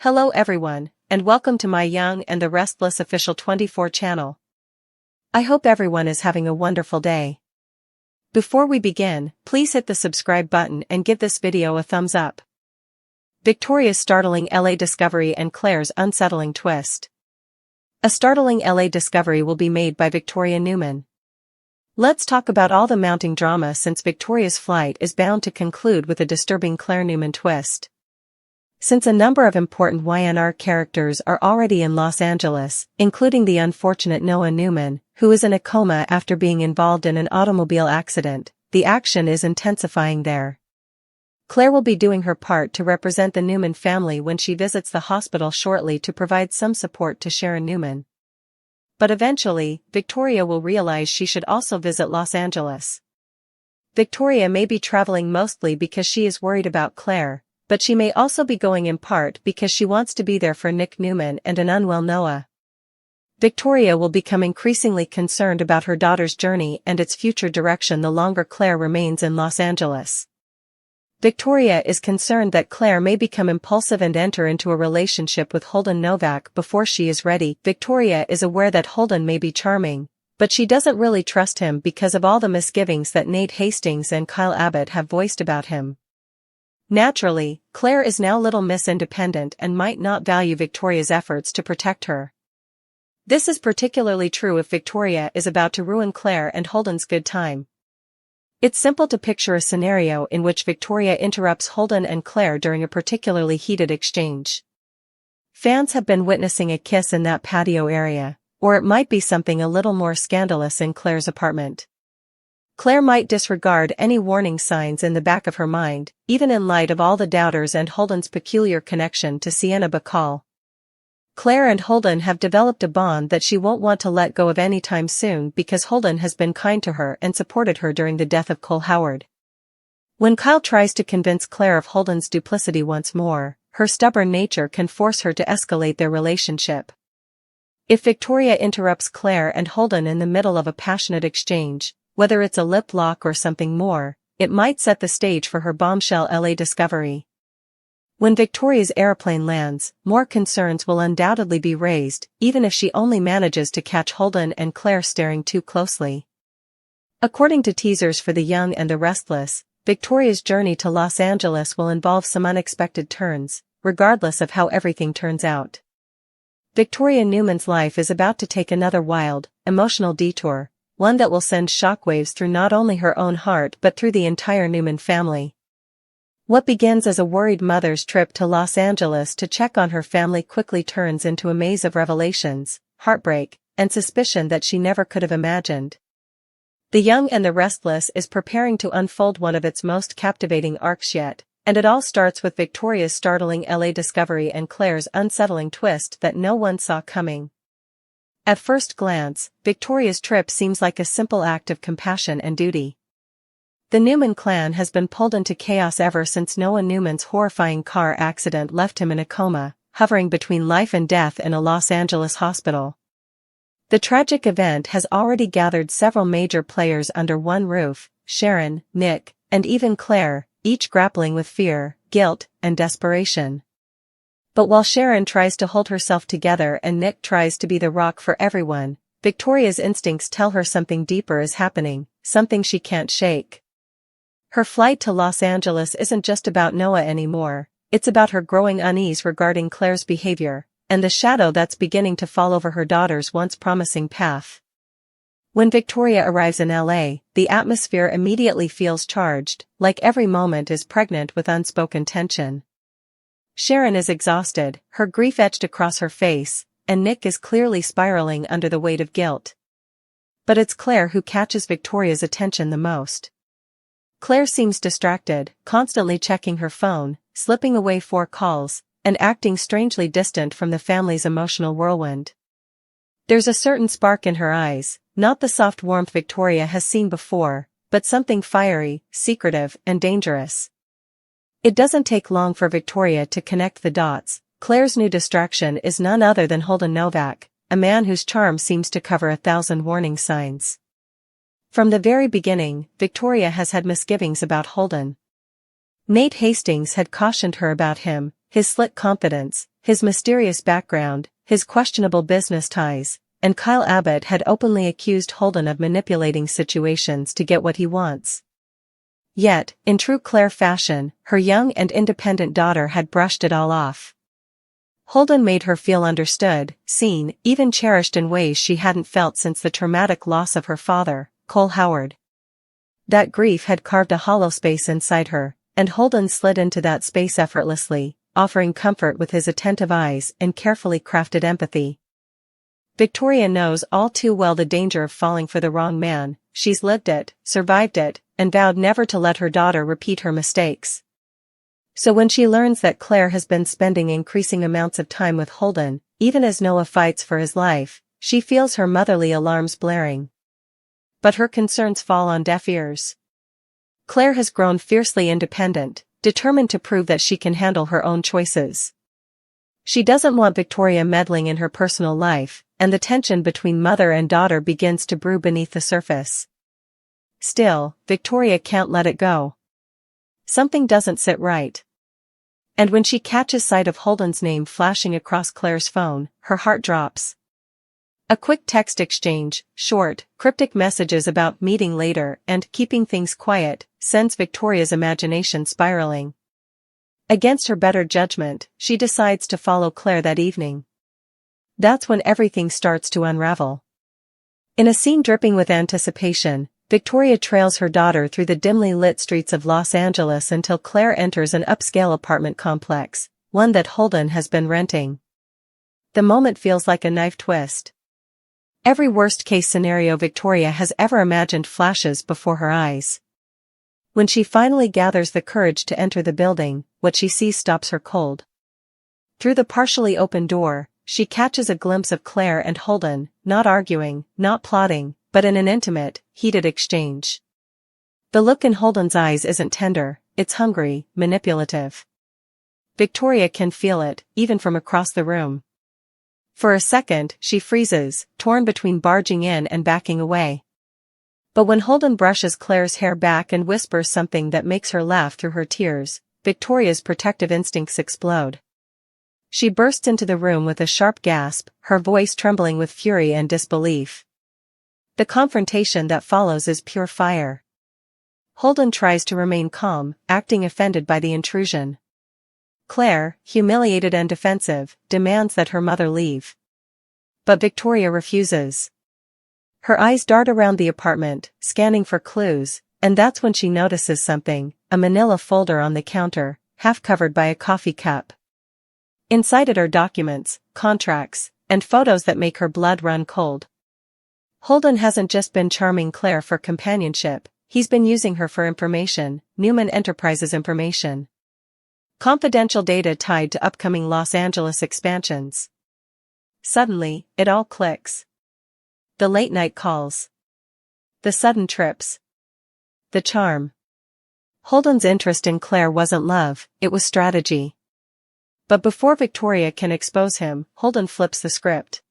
Hello everyone, and welcome to my Young and the Restless official 24 channel. I hope everyone is having a wonderful day. Before we begin, please hit the subscribe button and give this video a thumbs up. Victoria's startling LA discovery and Claire's unsettling twist. A startling LA discovery will be made by Victoria Newman. Let's talk about all the mounting drama since Victoria's flight is bound to conclude with a disturbing Claire Newman twist. Since a number of important YNR characters are already in Los Angeles, including the unfortunate Noah Newman, who is in a coma after being involved in an automobile accident, the action is intensifying there. Claire will be doing her part to represent the Newman family when she visits the hospital shortly to provide some support to Sharon Newman. But eventually, Victoria will realize she should also visit Los Angeles. Victoria may be traveling mostly because she is worried about Claire, but she may also be going in part because she wants to be there for Nick Newman and an unwell Noah. Victoria will become increasingly concerned about her daughter's journey and its future direction the longer Claire remains in Los Angeles. Victoria is concerned that Claire may become impulsive and enter into a relationship with Holden Novak before she is ready. Victoria is aware that Holden may be charming, but she doesn't really trust him because of all the misgivings that Nate Hastings and Kyle Abbott have voiced about him. Naturally, Claire is now Little Miss Independent and might not value Victoria's efforts to protect her. This is particularly true if Victoria is about to ruin Claire and Holden's good time. It's simple to picture a scenario in which Victoria interrupts Holden and Claire during a particularly heated exchange. Fans have been witnessing a kiss in that patio area, or it might be something a little more scandalous in Claire's apartment. Claire might disregard any warning signs in the back of her mind, even in light of all the doubters and Holden's peculiar connection to Sienna Bacall. Claire and Holden have developed a bond that she won't want to let go of anytime soon because Holden has been kind to her and supported her during the death of Cole Howard. When Kyle tries to convince Claire of Holden's duplicity once more, her stubborn nature can force her to escalate their relationship. If Victoria interrupts Claire and Holden in the middle of a passionate exchange, whether it's a lip lock or something more, it might set the stage for her bombshell LA discovery. When Victoria's airplane lands, more concerns will undoubtedly be raised, even if she only manages to catch Holden and Claire staring too closely. According to teasers for The Young and the Restless, Victoria's journey to Los Angeles will involve some unexpected turns, regardless of how everything turns out. Victoria Newman's life is about to take another wild, emotional detour, one that will send shockwaves through not only her own heart but through the entire Newman family. What begins as a worried mother's trip to Los Angeles to check on her family quickly turns into a maze of revelations, heartbreak, and suspicion that she never could have imagined. The Young and the Restless is preparing to unfold one of its most captivating arcs yet, and it all starts with Victoria's startling LA discovery and Claire's unsettling twist that no one saw coming. At first glance, Victoria's trip seems like a simple act of compassion and duty. The Newman clan has been pulled into chaos ever since Noah Newman's horrifying car accident left him in a coma, hovering between life and death in a Los Angeles hospital. The tragic event has already gathered several major players under one roof: Sharon, Nick, and even Claire, each grappling with fear, guilt, and desperation. But while Sharon tries to hold herself together and Nick tries to be the rock for everyone, Victoria's instincts tell her something deeper is happening, something she can't shake. Her flight to Los Angeles isn't just about Noah anymore, it's about her growing unease regarding Claire's behavior, and the shadow that's beginning to fall over her daughter's once promising path. When Victoria arrives in LA, the atmosphere immediately feels charged, like every moment is pregnant with unspoken tension. Sharon is exhausted, her grief etched across her face, and Nick is clearly spiraling under the weight of guilt. But it's Claire who catches Victoria's attention the most. Claire seems distracted, constantly checking her phone, slipping away 4 calls, and acting strangely distant from the family's emotional whirlwind. There's a certain spark in her eyes, not the soft warmth Victoria has seen before, but something fiery, secretive, and dangerous. It doesn't take long for Victoria to connect the dots. Claire's new distraction is none other than Holden Novak, a man whose charm seems to cover 1,000 warning signs. From the very beginning, Victoria has had misgivings about Holden. Nate Hastings had cautioned her about him, his slick confidence, his mysterious background, his questionable business ties, and Kyle Abbott had openly accused Holden of manipulating situations to get what he wants. Yet, in true Claire fashion, her young and independent daughter had brushed it all off. Holden made her feel understood, seen, even cherished in ways she hadn't felt since the traumatic loss of her father, Cole Howard. That grief had carved a hollow space inside her, and Holden slid into that space effortlessly, offering comfort with his attentive eyes and carefully crafted empathy. Victoria knows all too well the danger of falling for the wrong man. She's lived it, survived it, and vowed never to let her daughter repeat her mistakes. So when she learns that Claire has been spending increasing amounts of time with Holden, even as Noah fights for his life, she feels her motherly alarms blaring. But her concerns fall on deaf ears. Claire has grown fiercely independent, determined to prove that she can handle her own choices. She doesn't want Victoria meddling in her personal life, and the tension between mother and daughter begins to brew beneath the surface. Still, Victoria can't let it go. Something doesn't sit right. And when she catches sight of Holden's name flashing across Claire's phone, her heart drops. A quick text exchange, short, cryptic messages about meeting later and keeping things quiet, sends Victoria's imagination spiraling. Against her better judgment, she decides to follow Claire that evening. That's when everything starts to unravel. In a scene dripping with anticipation, Victoria trails her daughter through the dimly lit streets of Los Angeles until Claire enters an upscale apartment complex, one that Holden has been renting. The moment feels like a knife twist. Every worst-case scenario Victoria has ever imagined flashes before her eyes. When she finally gathers the courage to enter the building, what she sees stops her cold. Through the partially open door, she catches a glimpse of Claire and Holden, not arguing, not plotting, but in an intimate, heated exchange. The look in Holden's eyes isn't tender, it's hungry, manipulative. Victoria can feel it, even from across the room. For a second, she freezes, torn between barging in and backing away. But when Holden brushes Claire's hair back and whispers something that makes her laugh through her tears, Victoria's protective instincts explode. She bursts into the room with a sharp gasp, her voice trembling with fury and disbelief. The confrontation that follows is pure fire. Holden tries to remain calm, acting offended by the intrusion. Claire, humiliated and defensive, demands that her mother leave. But Victoria refuses. Her eyes dart around the apartment, scanning for clues, and that's when she notices something, a manila folder on the counter, half covered by a coffee cup. Inside it are documents, contracts, and photos that make her blood run cold. Holden hasn't just been charming Claire for companionship, he's been using her for information, Newman Enterprises information. Confidential data tied to upcoming Los Angeles expansions. Suddenly, it all clicks. The late-night calls. The sudden trips. The charm. Holden's interest in Claire wasn't love, it was strategy. But before Victoria can expose him, Holden flips the script.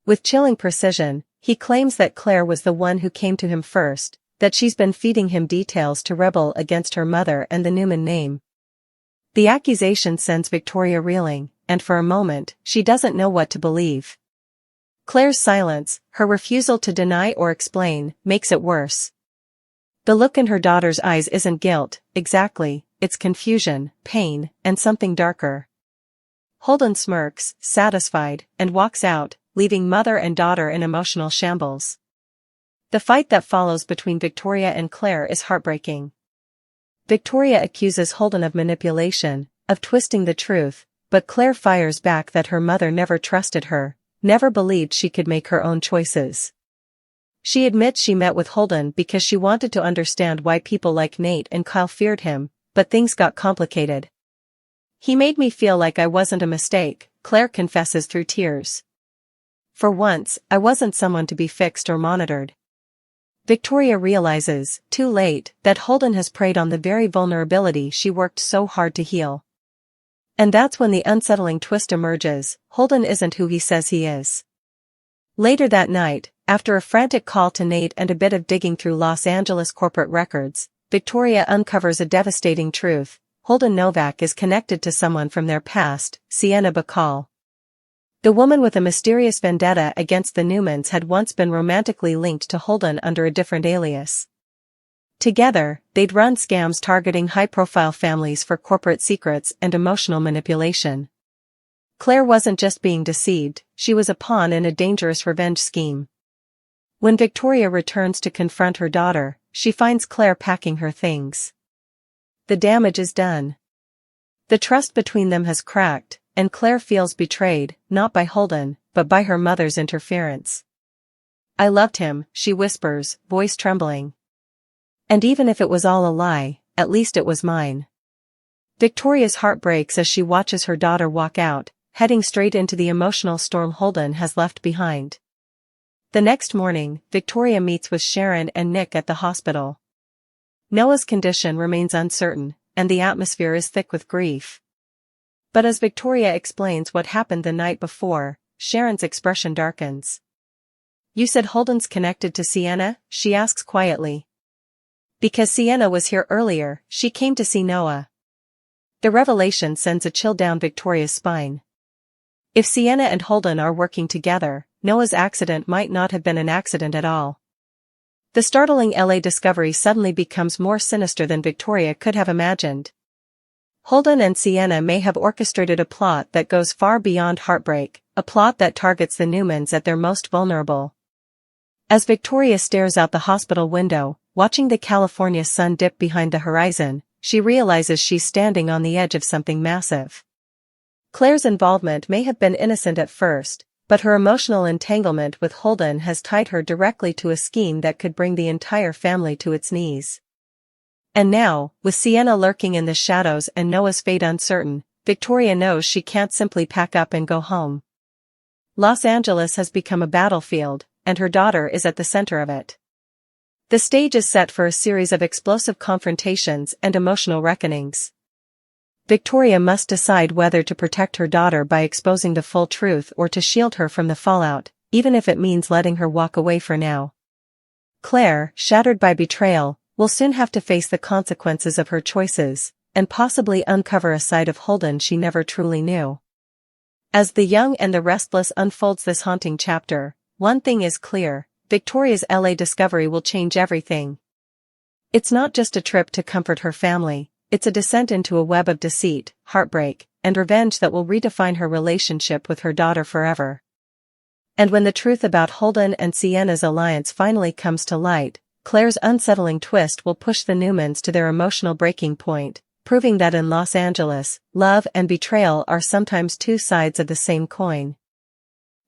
With chilling precision, he claims that Claire was the one who came to him first, that she's been feeding him details to rebel against her mother and the Newman name. The accusation sends Victoria reeling, and for a moment, she doesn't know what to believe. Claire's silence, her refusal to deny or explain, makes it worse. The look in her daughter's eyes isn't guilt, exactly, it's confusion, pain, and something darker. Holden smirks, satisfied, and walks out, leaving mother and daughter in emotional shambles. The fight that follows between Victoria and Claire is heartbreaking. Victoria accuses Holden of manipulation, of twisting the truth, but Claire fires back that her mother never trusted her, never believed she could make her own choices. She admits she met with Holden because she wanted to understand why people like Nate and Kyle feared him, but things got complicated. He made me feel like I wasn't a mistake, Claire confesses through tears. For once, I wasn't someone to be fixed or monitored. Victoria realizes, too late, that Holden has preyed on the very vulnerability she worked so hard to heal. And that's when the unsettling twist emerges, Holden isn't who he says he is. Later that night, after a frantic call to Nate and a bit of digging through Los Angeles corporate records, Victoria uncovers a devastating truth. Holden Novak is connected to someone from their past, Sienna Bacall. The woman with a mysterious vendetta against the Newmans had once been romantically linked to Holden under a different alias. Together, they'd run scams targeting high-profile families for corporate secrets and emotional manipulation. Claire wasn't just being deceived, she was a pawn in a dangerous revenge scheme. When Victoria returns to confront her daughter, she finds Claire packing her things. The damage is done. The trust between them has cracked, and Claire feels betrayed, not by Holden, but by her mother's interference. "I loved him," she whispers, voice trembling. "And even if it was all a lie, at least it was mine." Victoria's heart breaks as she watches her daughter walk out, heading straight into the emotional storm Holden has left behind. The next morning, Victoria meets with Sharon and Nick at the hospital. Noah's condition remains uncertain, and the atmosphere is thick with grief. But as Victoria explains what happened the night before, Sharon's expression darkens. "You said Holden's connected to Sienna?" she asks quietly. "Because Sienna was here earlier, she came to see Noah." The revelation sends a chill down Victoria's spine. If Sienna and Holden are working together, Noah's accident might not have been an accident at all. The startling LA discovery suddenly becomes more sinister than Victoria could have imagined. Holden and Sienna may have orchestrated a plot that goes far beyond heartbreak, a plot that targets the Newmans at their most vulnerable. As Victoria stares out the hospital window, watching the California sun dip behind the horizon, she realizes she's standing on the edge of something massive. Claire's involvement may have been innocent at first, but her emotional entanglement with Holden has tied her directly to a scheme that could bring the entire family to its knees. And now, with Sienna lurking in the shadows and Noah's fate uncertain, Victoria knows she can't simply pack up and go home. Los Angeles has become a battlefield, and her daughter is at the center of it. The stage is set for a series of explosive confrontations and emotional reckonings. Victoria must decide whether to protect her daughter by exposing the full truth or to shield her from the fallout, even if it means letting her walk away for now. Claire, shattered by betrayal, will soon have to face the consequences of her choices, and possibly uncover a side of Holden she never truly knew. As The Young and the Restless unfolds this haunting chapter, one thing is clear: Victoria's LA discovery will change everything. It's not just a trip to comfort her family, it's a descent into a web of deceit, heartbreak, and revenge that will redefine her relationship with her daughter forever. And when the truth about Holden and Sienna's alliance finally comes to light, Claire's unsettling twist will push the Newmans to their emotional breaking point, proving that in Los Angeles, love and betrayal are sometimes two sides of the same coin.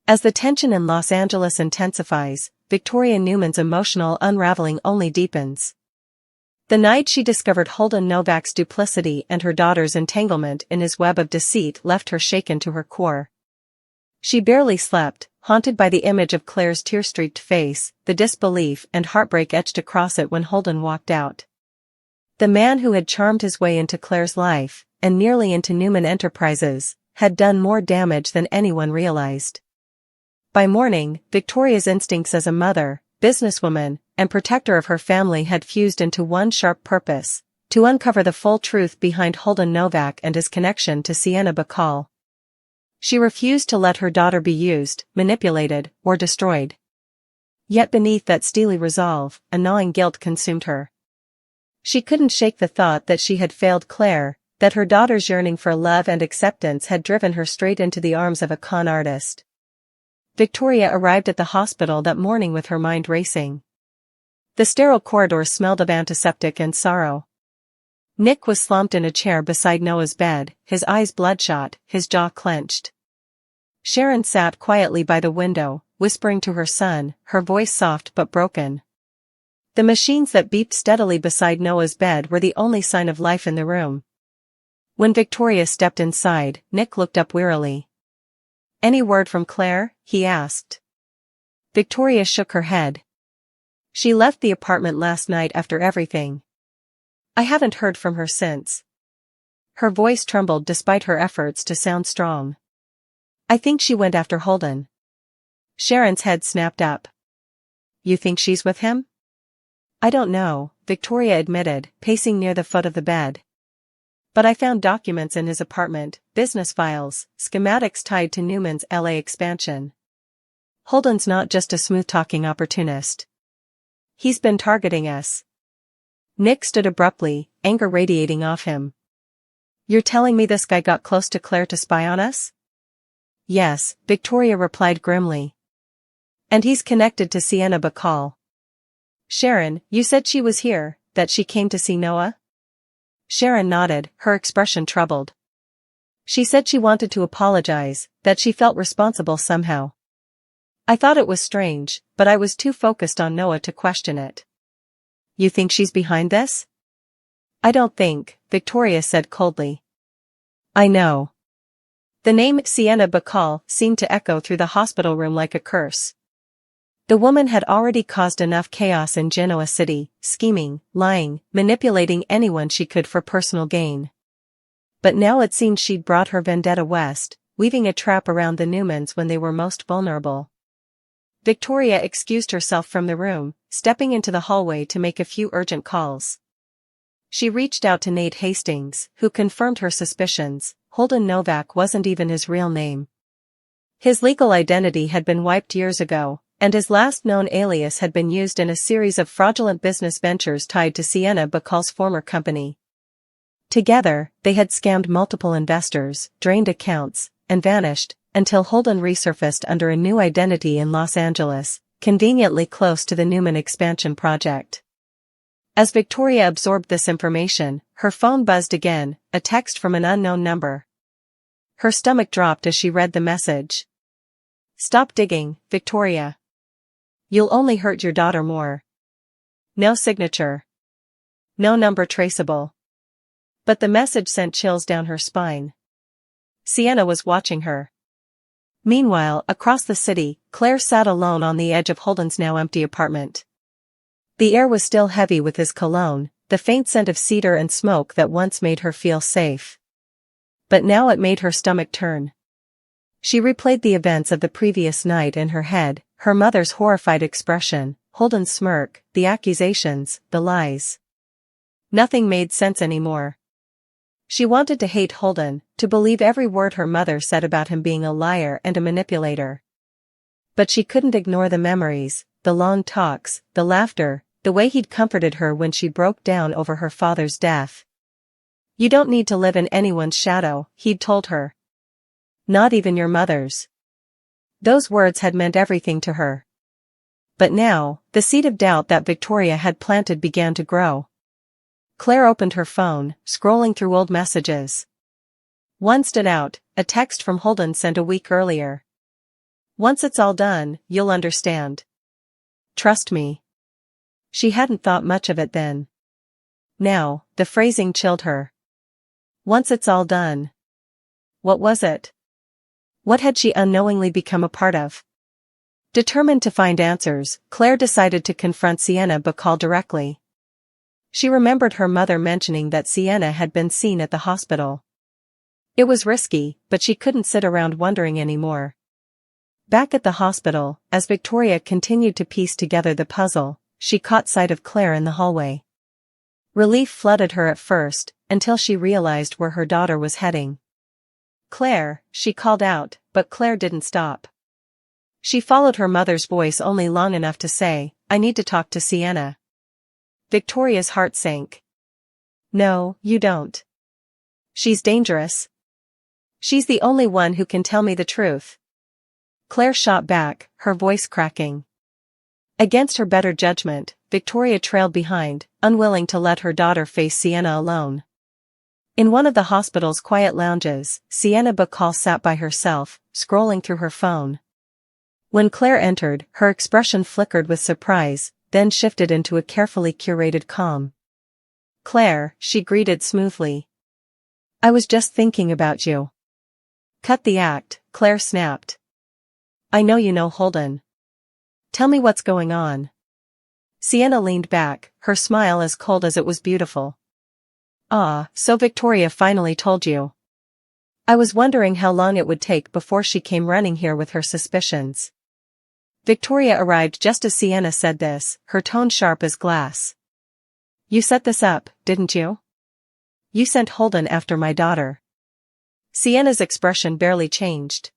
As the tension in Los Angeles intensifies, Victoria Newman's emotional unraveling only deepens. The night she discovered Holden Novak's duplicity and her daughter's entanglement in his web of deceit left her shaken to her core. She barely slept, haunted by the image of Claire's tear-streaked face, the disbelief and heartbreak etched across it when Holden walked out. The man who had charmed his way into Claire's life, and nearly into Newman Enterprises, had done more damage than anyone realized. By morning, Victoria's instincts as a mother, businesswoman, and protector of her family had fused into one sharp purpose: to uncover the full truth behind Holden Novak and his connection to Sienna Bacall. She refused to let her daughter be used, manipulated, or destroyed. Yet beneath that steely resolve, a gnawing guilt consumed her. She couldn't shake the thought that she had failed Claire, that her daughter's yearning for love and acceptance had driven her straight into the arms of a con artist. Victoria arrived at the hospital that morning with her mind racing. The sterile corridors smelled of antiseptic and sorrow. Nick was slumped in a chair beside Noah's bed, his eyes bloodshot, his jaw clenched. Sharon sat quietly by the window, whispering to her son, her voice soft but broken. The machines that beeped steadily beside Noah's bed were the only sign of life in the room. When Victoria stepped inside, Nick looked up wearily. "Any word from Claire?" he asked. Victoria shook her head. "She left the apartment last night after everything. I haven't heard from her since." Her voice trembled despite her efforts to sound strong. "I think she went after Holden." Sharon's head snapped up. "You think she's with him?" "I don't know," Victoria admitted, pacing near the foot of the bed. But I found documents in his apartment, business files, schematics tied to Newman's LA expansion. Holden's not just a smooth-talking opportunist. He's been targeting us. Nick stood abruptly, anger radiating off him. You're telling me this guy got close to Claire to spy on us? Yes, Victoria replied grimly. And he's connected to Sienna Bacall. Sharon, you said she was here, that she came to see Noah? Sharon nodded, her expression troubled. She said she wanted to apologize, that she felt responsible somehow. I thought it was strange, but I was too focused on Noah to question it. You think she's behind this? I don't think, Victoria said coldly. I know. The name Sienna Bacall seemed to echo through the hospital room like a curse. The woman had already caused enough chaos in Genoa City, scheming, lying, manipulating anyone she could for personal gain. But now it seemed she'd brought her vendetta west, weaving a trap around the Newmans when they were most vulnerable. Victoria excused herself from the room, stepping into the hallway to make a few urgent calls. She reached out to Nate Hastings, who confirmed her suspicions. Holden Novak wasn't even his real name. His legal identity had been wiped years ago, and his last known alias had been used in a series of fraudulent business ventures tied to Sienna Bacall's former company. Together, they had scammed multiple investors, drained accounts, and vanished, until Holden resurfaced under a new identity in Los Angeles, conveniently close to the Newman expansion project. As Victoria absorbed this information, her phone buzzed again, a text from an unknown number. Her stomach dropped as she read the message. Stop digging, Victoria. You'll only hurt your daughter more. No signature. No number traceable. But the message sent chills down her spine. Sienna was watching her. Meanwhile, across the city, Claire sat alone on the edge of Holden's now empty apartment. The air was still heavy with his cologne, the faint scent of cedar and smoke that once made her feel safe. But now it made her stomach turn. She replayed the events of the previous night in her head, her mother's horrified expression, Holden's smirk, the accusations, the lies. Nothing made sense anymore. She wanted to hate Holden, to believe every word her mother said about him being a liar and a manipulator. But she couldn't ignore the memories, the long talks, the laughter, the way he'd comforted her when she broke down over her father's death. You don't need to live in anyone's shadow, he'd told her. Not even your mother's. Those words had meant everything to her. But now, the seed of doubt that Victoria had planted began to grow. Claire opened her phone, scrolling through old messages. One stood out, a text from Holden sent a week earlier. Once it's all done, you'll understand. Trust me. She hadn't thought much of it then. Now, the phrasing chilled her. Once it's all done. What was it? What had she unknowingly become a part of? Determined to find answers, Claire decided to confront Sienna Bacall directly. She remembered her mother mentioning that Sienna had been seen at the hospital. It was risky, but she couldn't sit around wondering anymore. Back at the hospital, as Victoria continued to piece together the puzzle, she caught sight of Claire in the hallway. Relief flooded her at first, until she realized where her daughter was heading. Claire, she called out, but Claire didn't stop. She followed her mother's voice only long enough to say, I need to talk to Sienna. Victoria's heart sank. No, you don't. She's dangerous. She's the only one who can tell me the truth. Claire shot back, her voice cracking. Against her better judgment, Victoria trailed behind, unwilling to let her daughter face Sienna alone. In one of the hospital's quiet lounges, Sienna Bacall sat by herself, scrolling through her phone. When Claire entered, her expression flickered with surprise, then shifted into a carefully curated calm. Claire, she greeted smoothly. I was just thinking about you. Cut the act, Claire snapped. I know you know Holden. Tell me what's going on. Sienna leaned back, her smile as cold as it was beautiful. Ah, so Victoria finally told you. I was wondering how long it would take before she came running here with her suspicions. Victoria arrived just as Sienna said this, her tone sharp as glass. You set this up, didn't you? You sent Holden after my daughter. Sienna's expression barely changed.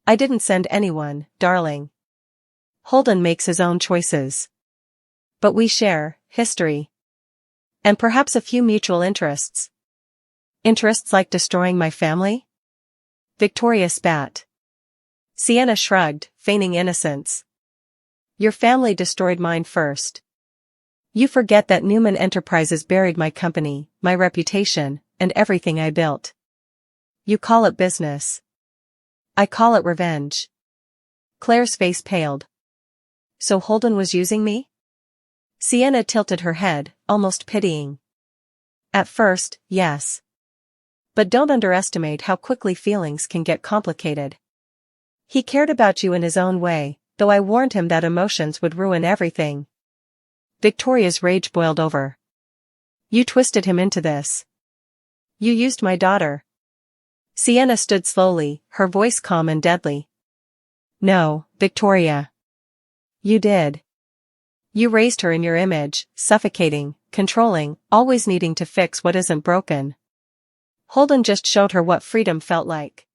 I didn't send anyone, darling. Holden makes his own choices. But we share history. And perhaps a few mutual interests. Interests like destroying my family? Victoria spat. Sienna shrugged, feigning innocence. Your family destroyed mine first. You forget that Newman Enterprises buried my company, my reputation, and everything I built. You call it business. I call it revenge. Claire's face paled. So Holden was using me? Sienna tilted her head, almost pitying. At first, yes. But don't underestimate how quickly feelings can get complicated. He cared about you in his own way, though I warned him that emotions would ruin everything. Victoria's rage boiled over. You twisted him into this. You used my daughter. Sienna stood slowly, her voice calm and deadly. No, Victoria. You did. You raised her in your image, suffocating, controlling, always needing to fix what isn't broken. Holden just showed her what freedom felt like.